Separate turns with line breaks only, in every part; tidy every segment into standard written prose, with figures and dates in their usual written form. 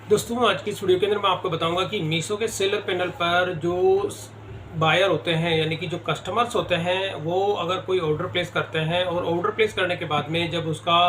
दोस्तों आज की इस वीडियो के अंदर मैं आपको बताऊंगा कि मीशो के सेलर पैनल पर जो बायर होते हैं यानी कि जो कस्टमर्स होते हैं वो अगर कोई ऑर्डर प्लेस करते हैं और ऑर्डर प्लेस करने के बाद में जब उसका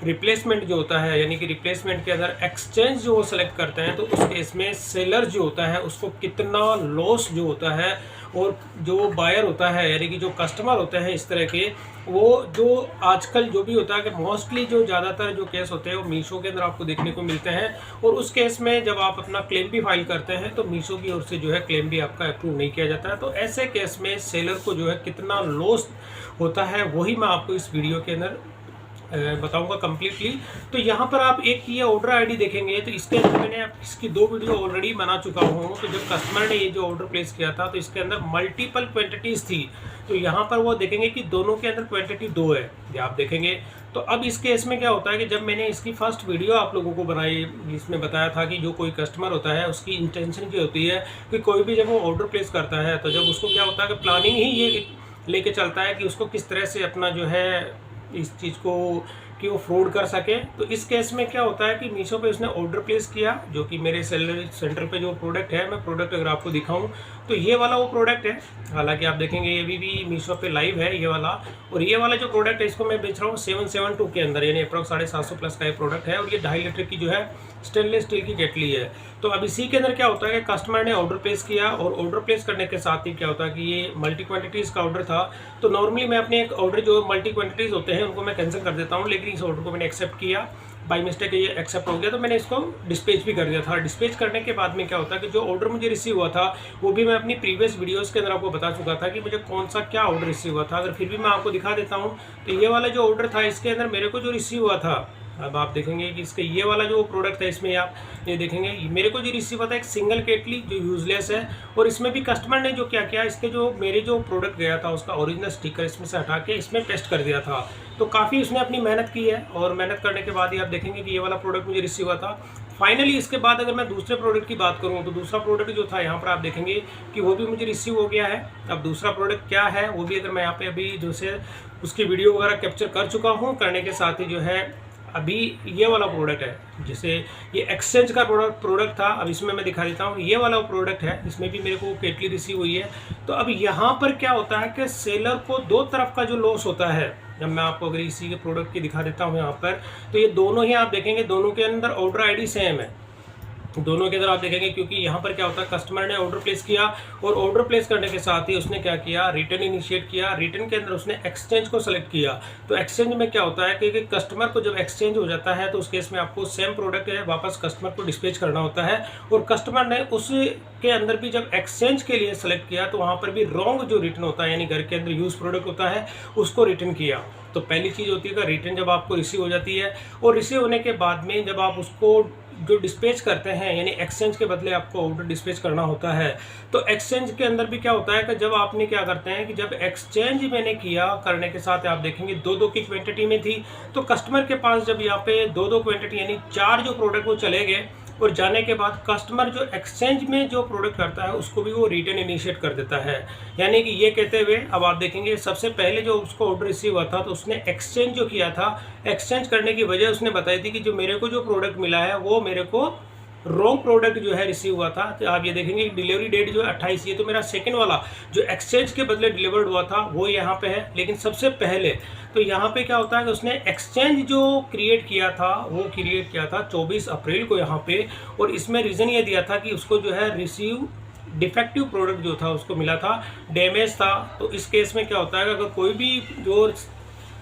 रिप्लेसमेंट जो होता है यानी कि रिप्लेसमेंट के अंदर एक्सचेंज जो वो सेलेक्ट करते हैं तो उस केस में सेलर जो होता है उसको कितना लॉस जो होता है और जो बायर होता है यानी कि जो कस्टमर होते हैं इस तरह के वो जो आजकल जो भी होता है कि मोस्टली जो ज़्यादातर जो केस होते हैं वो मीशो के अंदर आपको देखने को मिलते हैं। और उस केस में जब आप अपना क्लेम भी फाइल करते हैं तो मीशो की ओर से जो है क्लेम भी आपका अप्रूव नहीं किया जाता है। तो ऐसे केस में सेलर को जो है कितना लॉस होता है वही मैं आपको इस वीडियो के अंदर बताऊंगा कम्प्लीटली। तो यहाँ पर आप एक ये ऑर्डर आईडी देखेंगे तो इसके अंदर मैंने इसकी 2 वीडियो ऑलरेडी बना चुका हूँ। तो जब कस्टमर ने ये जो ऑर्डर प्लेस किया था तो इसके अंदर मल्टीपल क्वांटिटीज़ थी। तो यहाँ पर वो देखेंगे कि दोनों के अंदर क्वांटिटी 2 है, ये आप देखेंगे। तो अब इस केस में क्या होता है कि जब मैंने इसकी फर्स्ट वीडियो आप लोगों को बनाई इसमें बताया था कि जो कोई कस्टमर होता है उसकी इंटेंशन क्या होती है कि कोई भी जब वो ऑर्डर प्लेस करता है तो जब उसको क्या होता है कि प्लानिंग ही ये लेके चलता है कि उसको किस तरह से अपना जो है इस चीज़ को कि वो फ्रॉड कर सके। तो इस केस में क्या होता है कि मीशो पे उसने ऑर्डर प्लेस किया जो कि मेरे सेलर सेंटर पे जो प्रोडक्ट है, मैं प्रोडक्ट अगर आपको दिखाऊं तो ये वाला वो प्रोडक्ट है। हालांकि आप देखेंगे ये भी मीशो पे लाइव है ये वाला। और ये वाला जो प्रोडक्ट है इसको मैं बेच रहा हूँ 772 के अंदर यानी अप्रॉक्स 750 प्लस का ये प्रोडक्ट है। और ये 2.5 लीटर की जो है स्टेनलेस स्टील की केटली है। तो अब इसी के अंदर क्या होता है कि कस्टमर ने ऑर्डर प्लेस किया और ऑर्डर प्लेस करने के साथ ही क्या होता है कि ये मल्टी क्वांटिटीज़ का ऑर्डर था। तो नॉर्मली मैं अपने एक ऑर्डर जो मल्टी क्वांटिटीज़ होते हैं उनको मैं कैंसिल कर देता हूँ, लेकिन इस ऑर्डर को मैंने एक्सेप्ट किया बाई मिस्टेक, ये एक्सेप्ट हो गया तो मैंने इसको डिस्पैच भी कर दिया था। डिस्पैच करने के बाद में क्या होता है कि जो ऑर्डर मुझे रिसीव हुआ था वो भी मैं अपनी प्रीवियस वीडियोस के अंदर आपको बता चुका था कि मुझे कौन सा क्या ऑर्डर रिसीव हुआ था। अगर फिर भी मैं आपको दिखा देता हूँ तो ये वाला जो ऑर्डर था इसके अंदर मेरे को जो रिसीव हुआ था, अब आप देखेंगे कि इसका ये वाला जो प्रोडक्ट है इसमें आप ये देखेंगे मेरे को जो रिसीव हुआ था एक सिंगल केटली जो यूजलेस है। और इसमें भी कस्टमर ने जो क्या किया इसके जो मेरे जो प्रोडक्ट गया था उसका ओरिजिनल स्टिकर इसमें से हटा के इसमें पेस्ट कर दिया था। तो काफ़ी उसने अपनी मेहनत की है और मेहनत करने के बाद ही आप देखेंगे कि ये वाला प्रोडक्ट मुझे रिसीव हुआ था। फाइनली इसके बाद अगर मैं दूसरे प्रोडक्ट की बात करूँ तो दूसरा प्रोडक्ट जो था यहाँ पर आप देखेंगे कि वो भी मुझे रिसीव हो गया है। अब दूसरा प्रोडक्ट क्या है वो भी अगर मैं यहाँ पे अभी जो से उसकी वीडियो वगैरह कैप्चर कर चुका हूँ, करने के साथ ही जो है अभी ये वाला प्रोडक्ट है जिसे ये एक्सचेंज का प्रोडक्ट था। अब इसमें मैं दिखा देता हूँ ये वाला प्रोडक्ट है, इसमें भी मेरे को केटली रिसीव हुई है। तो अब यहाँ पर क्या होता है कि सेलर को 2 तरफ का जो लॉस होता है। जब मैं आपको अगर इसी के प्रोडक्ट की दिखा देता हूँ यहाँ पर तो ये दोनों ही आप देखेंगे दोनों के अंदर ऑर्डर आईडी सेम है दोनों के अंदर आप देखेंगे, क्योंकि यहाँ पर क्या होता है कस्टमर ने ऑर्डर प्लेस किया और ऑर्डर प्लेस करने के साथ ही उसने क्या किया रिटर्न इनिशिएट किया। रिटर्न के अंदर उसने एक्सचेंज को सेलेक्ट किया। तो एक्सचेंज में क्या होता है कि कस्टमर को जब एक्सचेंज हो जाता है तो उस केस में आपको सेम प्रोडक्ट है वापस कस्टमर को डिस्पैच करना होता है। और कस्टमर ने उसके अंदर भी जब एक्सचेंज के लिए सेलेक्ट किया तो वहाँ पर भी रॉन्ग जो रिटर्न होता है यानी घर के अंदर यूज प्रोडक्ट होता है उसको रिटर्न किया। तो पहली चीज़ होती है कि रिटर्न जब आपको रिसीव हो जाती है और रिसीव होने के बाद में जब आप उसको जो डिस्पैच करते हैं यानी एक्सचेंज के बदले आपको ऑर्डर डिस्पैच करना होता है। तो एक्सचेंज के अंदर भी क्या होता है कि जब आपने क्या करते हैं कि जब एक्सचेंज मैंने किया करने के साथ आप देखेंगे 2-2 की क्वांटिटी में थी। तो कस्टमर के पास जब यहाँ पे 2-2 क्वांटिटी यानी 4 जो प्रोडक्ट वो चले गए और जाने के बाद कस्टमर जो एक्सचेंज में जो प्रोडक्ट करता है उसको भी वो रिटर्न इनिशिएट कर देता है। यानी कि ये कहते हुए अब आप देखेंगे सबसे पहले जो उसको ऑर्डर रिसीव हुआ था तो उसने एक्सचेंज जो किया था, एक्सचेंज करने की वजह उसने बताई थी कि जो मेरे को जो प्रोडक्ट मिला है वो मेरे को रॉन्ग प्रोडक्ट जो है रिसीव हुआ था। तो आप ये देखेंगे डिलीवरी डेट जो है 28, ये तो मेरा सेकंड वाला जो एक्सचेंज के बदले डिलीवर्ड हुआ था वो यहाँ पे है। लेकिन सबसे पहले तो यहाँ पे क्या होता है कि उसने एक्सचेंज जो क्रिएट किया था वो क्रिएट किया था 24 अप्रैल को यहाँ पे। और इसमें रीज़न ये दिया था कि उसको जो है रिसीव डिफेक्टिव प्रोडक्ट जो था उसको मिला था, डैमेज था। तो इस केस में क्या होता है कि अगर कोई भी जो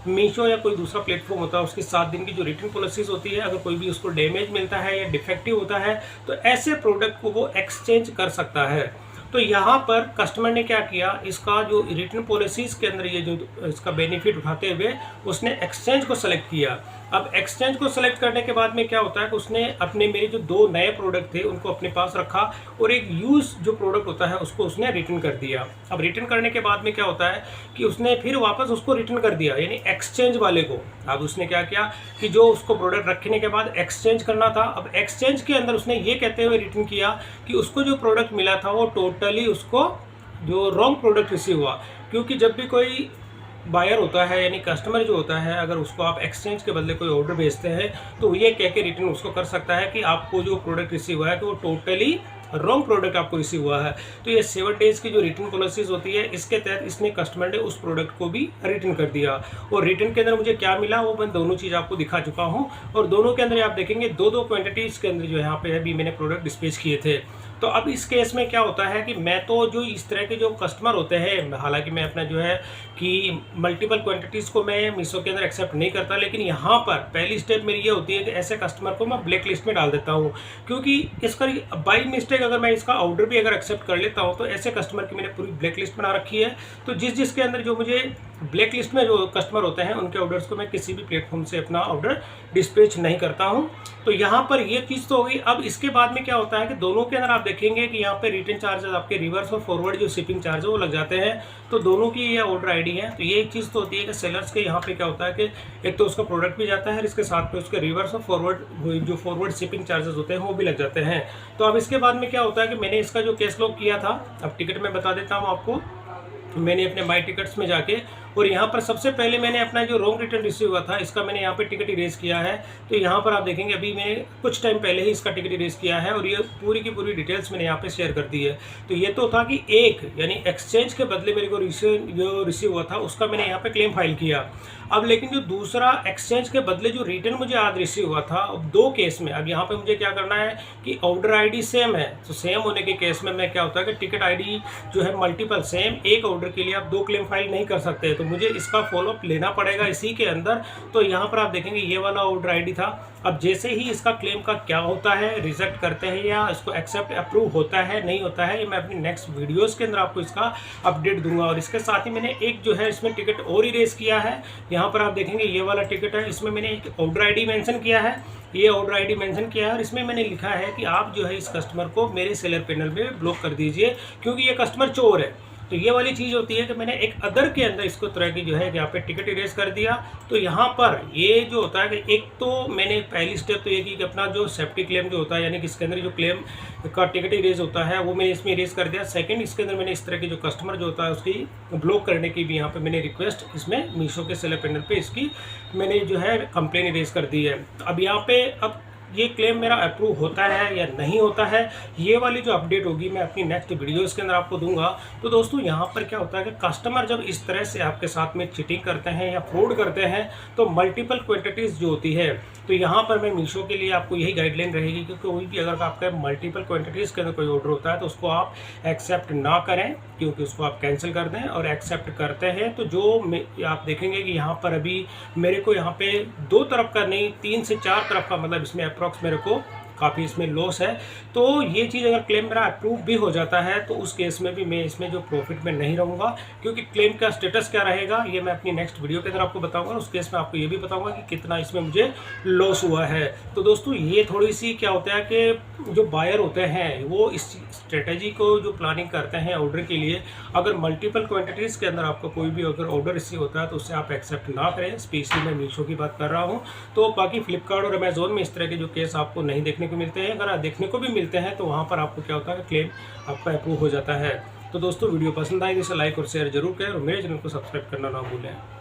मीशो या कोई दूसरा प्लेटफॉर्म होता है उसकी 7 दिन की जो रिटर्न पॉलिसीज होती है, अगर कोई भी उसको डैमेज मिलता है या डिफेक्टिव होता है तो ऐसे प्रोडक्ट को वो एक्सचेंज कर सकता है। तो यहाँ पर कस्टमर ने क्या किया इसका जो रिटर्न पॉलिसीज के अंदर ये जो इसका बेनिफिट उठाते हुए उसने एक्सचेंज को सेलेक्ट किया। अब एक्सचेंज को सेलेक्ट करने के बाद में क्या होता है कि उसने अपने मेरे जो 2 नए प्रोडक्ट थे उनको अपने पास रखा और एक यूज जो प्रोडक्ट होता है उसको उसने रिटर्न कर दिया। अब रिटर्न करने के बाद में क्या होता है कि उसने फिर वापस उसको रिटर्न कर दिया यानी एक्सचेंज वाले को। अब उसने क्या किया कि जो उसको प्रोडक्ट रखने के बाद एक्सचेंज करना था, अब एक्सचेंज के अंदर उसने ये कहते हुए रिटर्न किया कि उसको जो प्रोडक्ट मिला था वो टोटली उसको जो रॉन्ग प्रोडक्ट रिसीव हुआ। क्योंकि जब भी कोई बायर होता है यानी कस्टमर जो होता है, अगर उसको आप एक्सचेंज के बदले कोई ऑर्डर भेजते हैं तो ये कह के रिटर्न उसको कर सकता है कि आपको जो प्रोडक्ट रिसीव हुआ है तो वो टोटली रॉन्ग प्रोडक्ट आपको रिसीव हुआ है। तो ये 7 डेज़ की जो रिटर्न पॉलिसीज होती है, इसके तहत इसने कस्टमर ने उस प्रोडक्ट को भी रिटर्न कर दिया। और रिटर्न के अंदर मुझे क्या मिला वो मैं दोनों चीज़ आपको दिखा चुका हूँ। और दोनों के अंदर आप देखेंगे दो क्वांटिटीज़ के अंदर जो यहाँ पे अभी मैंने प्रोडक्ट डिस्पैच किए थे। तो अब इस केस में क्या होता है कि मैं तो जो इस तरह के जो कस्टमर होते हैं, हालांकि मैं अपना जो है कि मल्टीपल क्वांटिटीज़ को मैं मीशो के अंदर एक्सेप्ट नहीं करता, लेकिन यहाँ पर पहली स्टेप मेरी ये होती है कि ऐसे कस्टमर को मैं ब्लैक लिस्ट में डाल देता हूँ। क्योंकि इसका बाई मिस्टेक अगर मैं इसका ऑर्डर भी अगर एक्सेप्ट कर लेता हूँ तो ऐसे कस्टमर की मैंने पूरी ब्लैक लिस्ट बना रखी है। तो जिसके अंदर जो मुझे ब्लैक लिस्ट में जो कस्टमर होते हैं उनके ऑर्डर्स को मैं किसी भी प्लेटफॉर्म से अपना ऑर्डर डिस्पैच नहीं करता हूँ। तो यहाँ पर ये चीज़ तो होगी। अब इसके बाद में क्या होता है कि दोनों के अंदर आप देखेंगे कि यहाँ पे रिटर्न चार्जेस आपके रिवर्स और फॉरवर्ड जो शिपिंग चार्ज है वो लग जाते हैं। तो दोनों की ये ऑर्डर आईडी है। तो ये एक चीज़ तो होती है कि सेलर्स के यहाँ पे क्या होता है कि एक तो उसका प्रोडक्ट भी जाता है और इसके साथ में उसके रिवर्स और फॉरवर्ड जो फॉरवर्ड शिपिंग चार्जेस होते हैं वो भी लग जाते हैं। तो अब इसके बाद में क्या होता है कि मैंने इसका जो केस लॉक किया था, अब टिकट में बता देता हूँ आपको। मैंने अपने माई टिकट्स में जाके और यहाँ पर सबसे पहले मैंने अपना जो रॉन्ग रिटर्न रिसीव हुआ था इसका मैंने यहाँ पे टिकट इरेज किया है। तो यहाँ पर आप देखेंगे अभी मैंने कुछ टाइम पहले ही इसका टिकट इरेज किया है और ये पूरी की पूरी डिटेल्स मैंने यहाँ पे शेयर कर दी है। तो ये तो था कि एक यानी एक्सचेंज के बदले मेरे को जो रिसीव हुआ था उसका मैंने यहाँ पे क्लेम फाइल किया। अब लेकिन जो दूसरा एक्सचेंज के बदले जो रिटर्न मुझे आज रिसीव हुआ था, अब दो केस में अब यहाँ पे मुझे क्या करना है कि ऑर्डर आईडी सेम है। तो सेम होने के केस में मैं क्या होता है कि टिकट आईडी जो है मल्टीपल सेम, एक ऑर्डर के लिए आप 2 क्लेम फाइल नहीं कर सकते। तो मुझे इसका फॉलोअप लेना पड़ेगा इसी के अंदर। तो यहाँ पर आप देखेंगे ये वाला ऑर्डर आईडी था। अब जैसे ही इसका क्लेम का क्या होता है, रिजेक्ट करते हैं या इसको एक्सेप्ट अप्रूव होता है नहीं होता है, ये मैं अपनी नेक्स्ट वीडियोस के अंदर आपको इसका अपडेट दूंगा। और इसके साथ ही मैंने एक जो है इसमें टिकट और इरेज किया है। यहाँ पर आप देखेंगे ये वाला टिकट है, इसमें मैंने एक ऑर्डर आईडी मेंशन किया है। ये ऑर्डर आईडी मेंशन किया है और इसमें मैंने लिखा है कि आप जो है इस कस्टमर को मेरे सेलर पैनल में ब्लॉक कर दीजिए क्योंकि ये कस्टमर चोर है। तो ये वाली चीज़ होती है कि मैंने एक अदर के अंदर इसको तरह की जो है यहाँ पे टिकट इरेज कर दिया। तो यहाँ पर ये जो होता है कि एक तो मैंने पहली स्टेप तो ये की कि अपना जो सेफ्टी क्लेम जो होता है यानी कि इसके अंदर जो क्लेम का टिकट इरेज होता है वो मैंने इसमें इरेज कर दिया। सेकंड, इसके अंदर मैंने इस तरह के जो कस्टमर जो होता है उसकी ब्लॉक करने की भी यहाँ पे मैंने रिक्वेस्ट इसमें मीशो के सेलर पैनल पे इसकी मैंने जो है कंप्लेन इरेज कर दी है। तो अब यहाँ पे अब ये क्लेम मेरा अप्रूव होता है या नहीं होता है, ये वाली जो अपडेट होगी मैं अपनी नेक्स्ट वीडियोस के अंदर आपको दूंगा। तो दोस्तों यहाँ पर क्या होता है कि कस्टमर जब इस तरह से आपके साथ में चीटिंग करते हैं या फ्रॉड करते हैं तो मल्टीपल क्वांटिटीज़ जो होती है, तो यहाँ पर मैं मीशो के लिए आपको यही गाइडलाइन रहेगी कि कोई भी अगर आपका मल्टीपल क्वांटिटीज़ के अंदर कोई ऑर्डर होता है तो उसको आप एक्सेप्ट ना करें, क्योंकि उसको आप कैंसिल कर दें। और एक्सेप्ट करते हैं तो जो आप देखेंगे कि यहाँ पर अभी मेरे को यहाँ पे 2 तरफ का नहीं 3 से 4 तरफ का मतलब इसमें अप्रॉक्स मेरे को काफ़ी इसमें लॉस है। तो ये चीज़ अगर क्लेम मेरा अप्रूव भी हो जाता है तो उस केस में भी मैं इसमें जो प्रॉफिट में नहीं रहूँगा, क्योंकि क्लेम का स्टेटस क्या रहेगा ये मैं अपनी नेक्स्ट वीडियो के अंदर आपको बताऊंगा। उस केस में आपको ये भी बताऊंगा कि कितना इसमें मुझे लॉस हुआ है। तो दोस्तों ये थोड़ी सी क्या होता है कि जो बायर होते हैं वो इस स्ट्रेटेजी को जो प्लानिंग करते हैं ऑर्डर के लिए, अगर मल्टीपल क्वान्टिटीज़ के अंदर आपको कोई भी अगर ऑर्डर रिसीव होता है तो उससे आप एक्सेप्ट ना करें। स्पेशली मैं मीशो की बात कर रहा हूँ। तो बाकी फ्लिपकार्ट और अमेजोन में इस तरह के जो केस आपको नहीं देखने को मिलते हैं, अगर देखने को भी मिलते हैं तो वहाँ पर आपको क्या होता है क्लेम आपका अप्रूव हो जाता है। तो दोस्तों वीडियो पसंद आए तो इसे लाइक और शेयर जरूर करें और मेरे चैनल को सब्सक्राइब करना ना भूलें।